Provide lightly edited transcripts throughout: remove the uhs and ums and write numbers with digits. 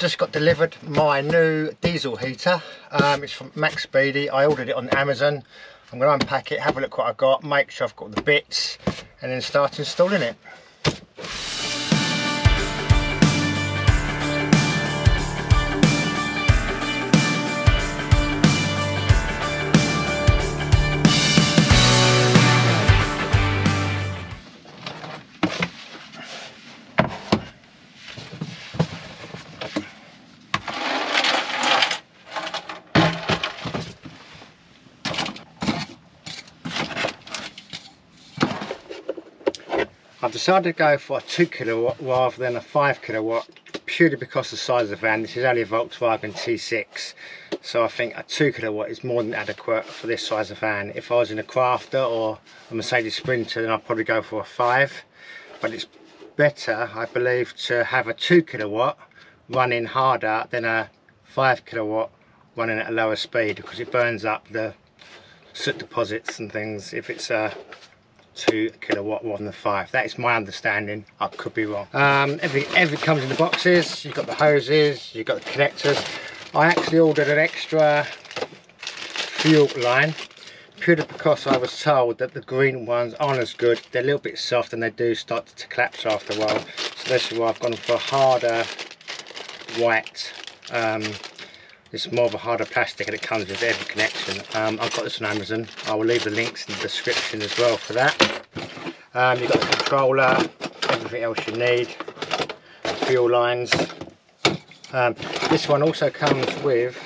just got delivered my new diesel heater. It's from Max Speedy. I ordered it on Amazon. I'm going to unpack it, have a look what I've got, make sure I've got the bits, and then start installing it. I've decided to go for a 2 kilowatt rather than a 5 kilowatt purely because of the size of the van. This is only a Volkswagen T6, so I think a 2 kilowatt is more than adequate for this size of van. If I was in a Crafter or a Mercedes Sprinter, then I'd probably go for a 5, but it's better, I believe, to have a 2 kilowatt running harder than a 5 kilowatt running at a lower speed, because it burns up the soot deposits and things if it's a 2 kilowatt rather than 5. That is my understanding. I could be wrong. Everything comes in the boxes. You've got the hoses, you've got the connectors. I actually ordered an extra fuel line purely because I was told that the green ones aren't as good. They're a little bit soft and they do start to collapse after a while. So this is why I've gone for a harder white. It's more of a harder plastic and it comes with every connection. I've got this on Amazon. I will leave the links in the description as well for that. You've got the controller, everything else you need, fuel lines. This one also comes with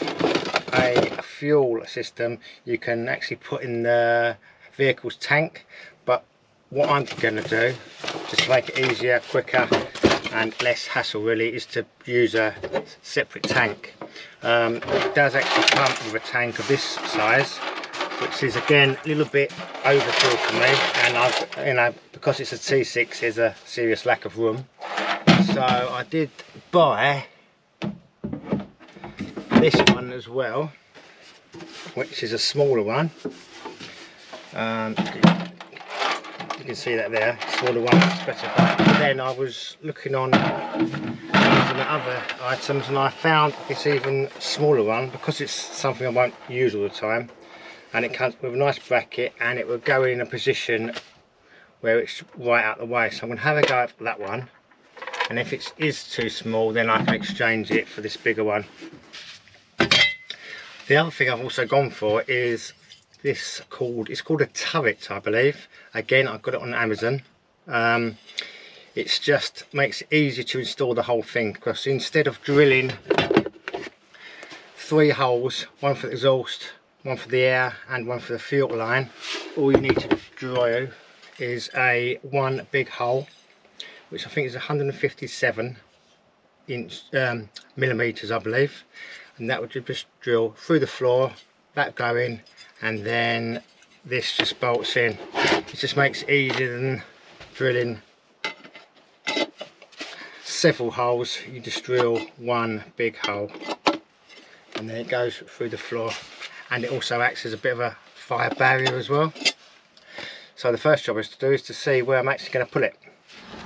a fuel system you can actually put in the vehicle's tank, but what I'm going to do, just to make it easier, quicker and less hassle really, is to use a separate tank. It does actually come with a tank of this size, which is again a little bit overkill for me, and because it's a T6 there's a serious lack of room, so I did buy this one as well, which is a smaller one. You can see that there, smaller one, it's better. But then I was looking on other items and I found this even smaller one, because it's something I won't use all the time, and it comes with a nice bracket and it will go in a position where it's right out the way. So I'm going to have a go at that one, and if it is too small then I can exchange it for this bigger one. The other thing I've also gone for is this it's called a turret, I believe. Again, I've got it on Amazon. It just makes it easier to install the whole thing, because instead of drilling 3 holes, one for the exhaust, one for the air and one for the fuel line, all you need to drill is one big hole, which I think is 157 millimeters, I believe, and that would just drill through the floor, that go in, and then this just bolts in. It just makes it easier than drilling several holes. You just drill one big hole and then it goes through the floor, and it also acts as a bit of a fire barrier as well. So the first job is to see where I'm actually going to put it.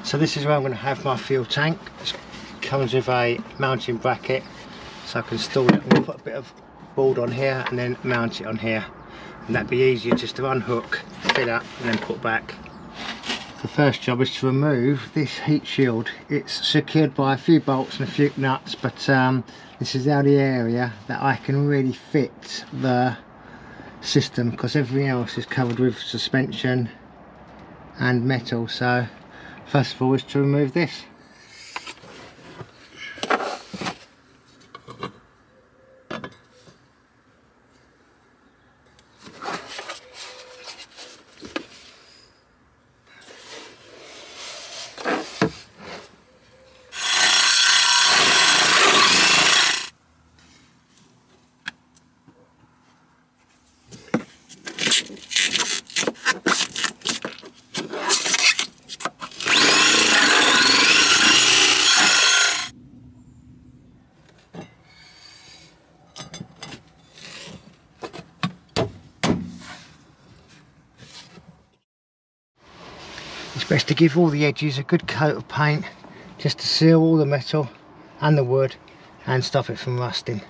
So this is where I'm going to have my fuel tank. It comes with a mounting bracket, so I can install it. I'm going to put a bit of board on here and then mount it on here, and that'd be easier just to unhook, fill up and then put back. The first job is to remove this heat shield. It's secured by a few bolts and a few nuts, but this is the only area that I can really fit the system, because everything else is covered with suspension and metal. So first of all is to remove this. It's best to give all the edges a good coat of paint, just to seal all the metal and the wood, and stop it from rusting.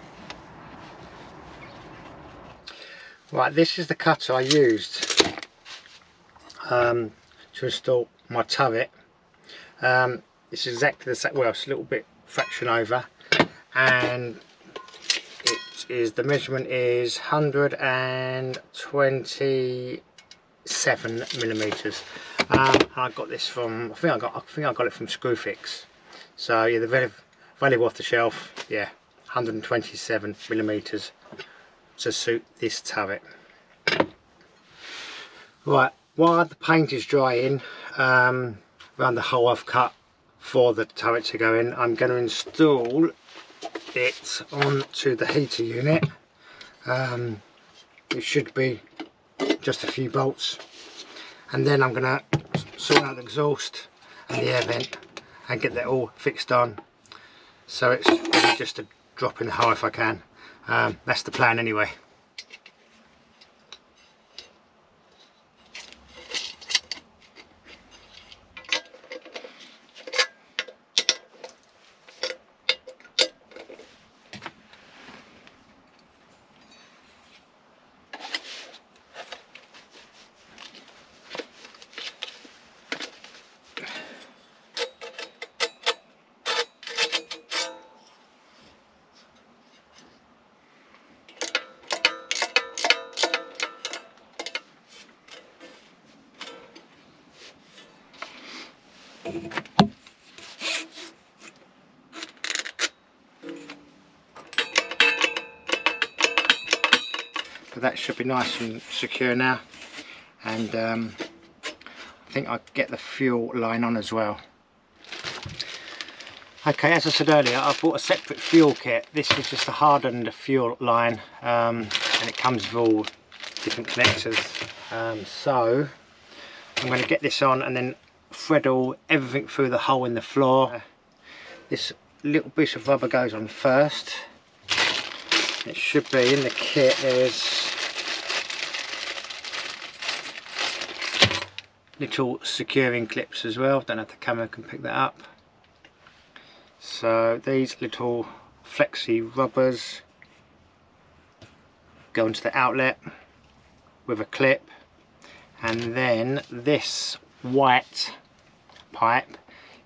Right, this is the cutter I used to install my turret. It's exactly the same, well, it's a little bit fraction over, and it is, the measurement is 127 millimeters. I got this from, I think I got it from Screwfix. So yeah, they're very valuable off the shelf. Yeah, 127 millimeters to suit this turret. Right, while the paint is drying around the hole I've cut for the turret to go in, I'm going to install it onto the heater unit. It should be just a few bolts, and then I'm going to sort out the exhaust and the air vent and get that all fixed on, so it's really just a drop in the hole if I can. That's the plan anyway. But that should be nice and secure now, and I think I'll get the fuel line on as well. Okay, as I said earlier, I bought a separate fuel kit. This is just a hardened fuel line, and it comes with all different connectors. So I'm going to get this on and then thread everything through the hole in the floor. This little piece of rubber goes on first. It should be in the kit. There's little securing clips as well. Don't know if the camera can pick that up. So these little flexi rubbers go into the outlet with a clip, and then this white pipe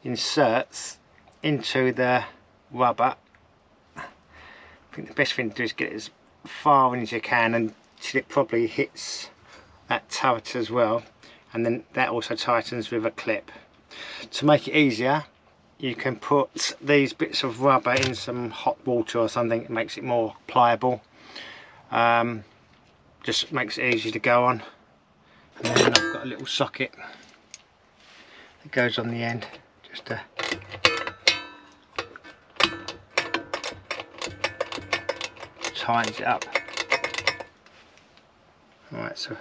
inserts into the rubber. I think the best thing to do is get it as far in as you can until it probably hits that turret as well, and then that also tightens with a clip. To make it easier, you can put these bits of rubber in some hot water or something. It makes it more pliable, just makes it easy to go on. And then I've got a little socket that goes on the end, just to tightens it up. Alright, so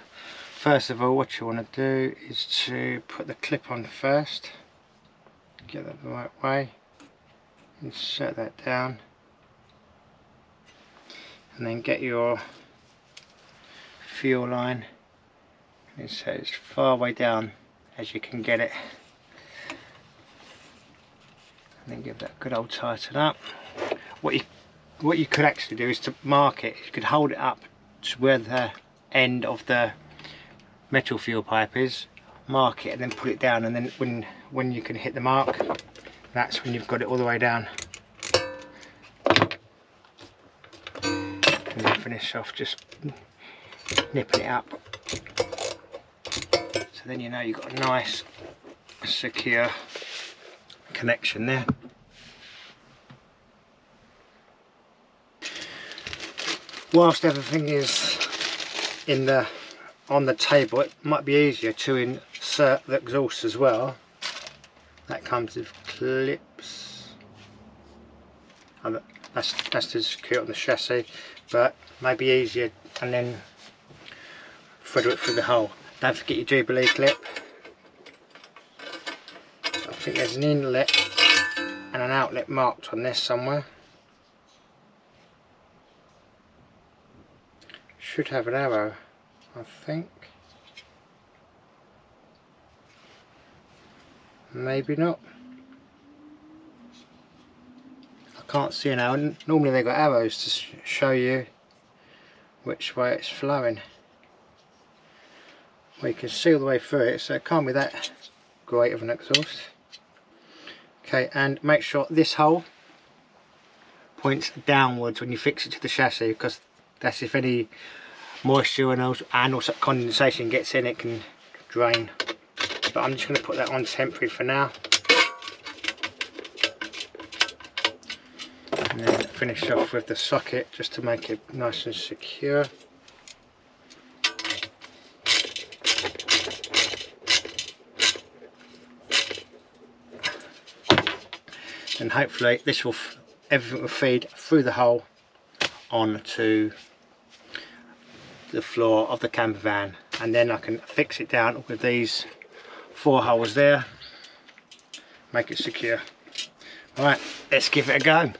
first of all, what you want to do is to put the clip on first. Get that the right way, insert that down, and then get your fuel line and insert it as far way down as you can get it, and then give that a good old tighten up. What you could actually do is to mark it. You could hold it up to where the end of the metal fuel pipe is, mark it, and then put it down, and then when you can hit the mark, that's when you've got it all the way down. And then finish off just nipping it up, so then you know you've got a nice secure connection there. Whilst everything is on the table, it might be easier to insert the exhaust as well. That comes with clips. That's to secure it on the chassis, but maybe easier, and then thread it through the hole. Don't forget your Jubilee clip. I think there's an inlet and an outlet marked on this somewhere. Should have an arrow, I think. Maybe not. I can't see now. Normally they've got arrows to show you which way it's flowing. Well, you can see all the way through it, so it can't be that great of an exhaust. Okay, and make sure this hole points downwards when you fix it to the chassis, because that's if any moisture and also condensation gets in, it can drain. But I'm just going to put that on temporary for now, and then finish off with the socket just to make it nice and secure. And hopefully this will, everything will feed through the hole onto the floor of the camper van, and then I can fix it down with these 4 holes there, make it secure. Alright, let's give it a go.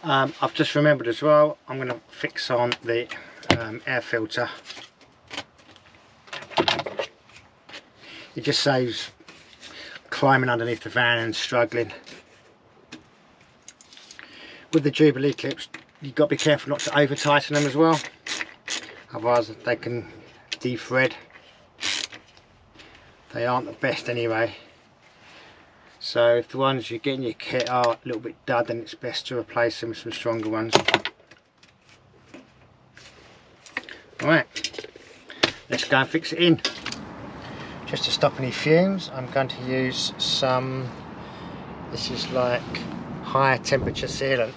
I've just remembered as well, I'm going to fix on the air filter. It just saves climbing underneath the van and struggling. With the Jubilee clips, you've got to be careful not to over tighten them as well, otherwise they can de-thread. They aren't the best anyway, so if the ones you get in your kit are a little bit dud, then it's best to replace them with some stronger ones. Alright, let's go and fix it in. Just to stop any fumes, I'm going to use some, this is like high temperature sealant.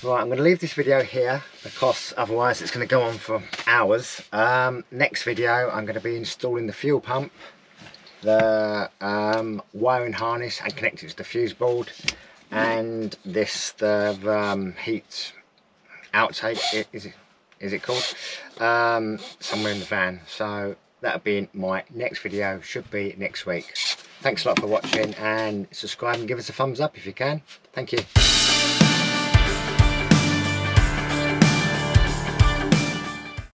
Right, I'm going to leave this video here because otherwise it's going to go on for hours. Next video I'm going to be installing the fuel pump, the wiring harness and connecting it to the fuse board, and the heat outtake, is it called, somewhere in the van. So that'll be in my next video, should be next week. Thanks a lot for watching, and subscribe and give us a thumbs up if you can. Thank you.